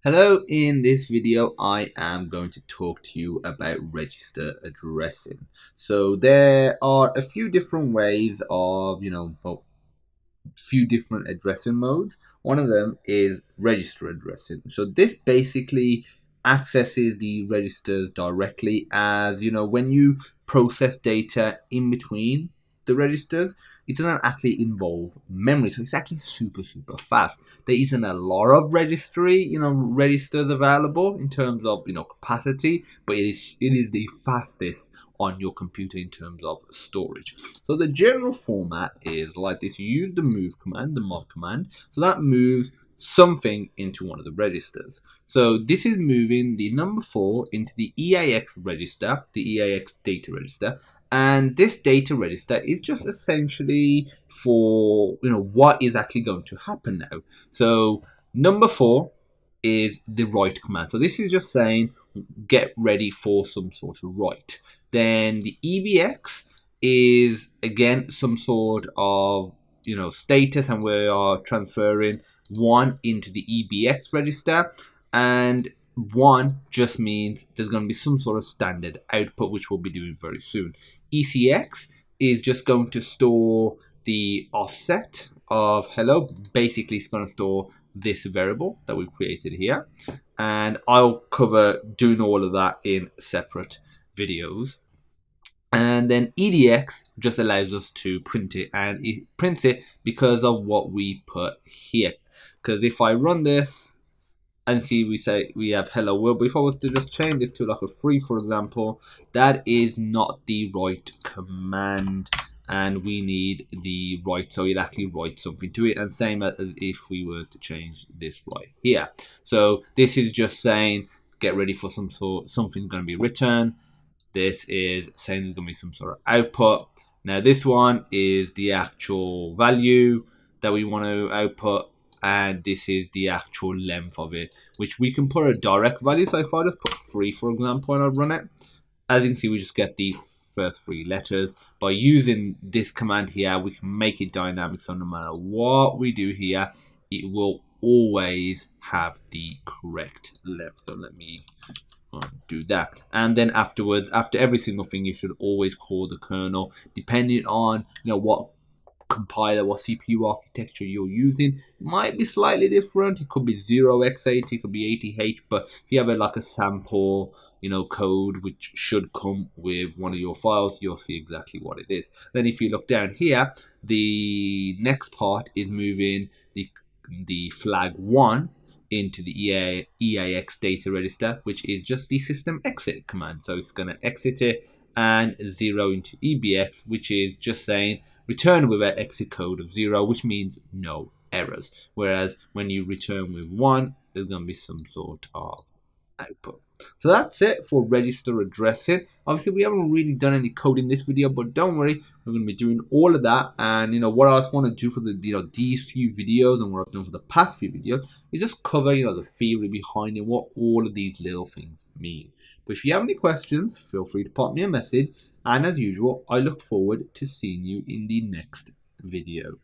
Hello, in this video I am going to talk to you about register addressing. So there are a few different ways of, few different addressing modes. One of them is register addressing. So this basically accesses the registers directly as, when you process data in between the registers, it doesn't actually involve memory. So it's actually super fast. There isn't a lot of registers available in terms of, capacity, but it is the fastest on your computer in terms of storage. So the general format is like this. You use the move command, the mod command, so that moves something into one of the registers. So this is moving the number 4 into the EAX register, the EAX data register, and this data register is just essentially for what is actually going to happen now. So number 4 is the write command. So this is just saying get ready for some sort of write. Then the EBX is again some sort of status, and we are transferring 1 into the EBX register, and 1 just means there's going to be some sort of standard output, which we'll be doing very soon. ECX is just going to store the offset of hello. Basically, it's going to store this variable that we've created here, and I'll cover doing all of that in separate videos. And then EDX just allows us to print it, and it prints it because of what we put here. Because if I run this and see, we say we have hello world, but if I was to just change this to like a free, for example, that is not the right command, and we need the right, so it actually writes something to it. And same as if we were to change this right here. So this is just saying get ready for something's going to be written. This is saying there's going to be some sort of output. Now this one is the actual value that we want to output, and this is the actual length of it, which we can put a direct value. So if I just put 3, for example, and I run it, as you can see, we just get the first 3 letters. By using this command here, we can make it dynamic, so no matter what we do here, it will always have the correct length. So let me do that. And then afterwards, after every single thing, you should always call the kernel, depending on what compiler, what CPU architecture you're using. It might be slightly different. It could be 0x80, it could be 80H, but if you have like a sample code which should come with one of your files, you'll see exactly what it is. Then if you look down here, the next part is moving the flag 1 into the EAX data register, which is just the system exit command. So it's going to exit it, and 0 into EBX, which is just saying return with an exit code of 0, which means no errors. Whereas when you return with 1, there's going to be some sort of output. So that's it for register addressing. Obviously, we haven't really done any code in this video, but don't worry, we're going to be doing all of that. And what I want to do for the these few videos and what I've done for the past few videos is just cover the theory behind it, what all of these little things mean. But if you have any questions, feel free to pop me a message. And as usual, I look forward to seeing you in the next video.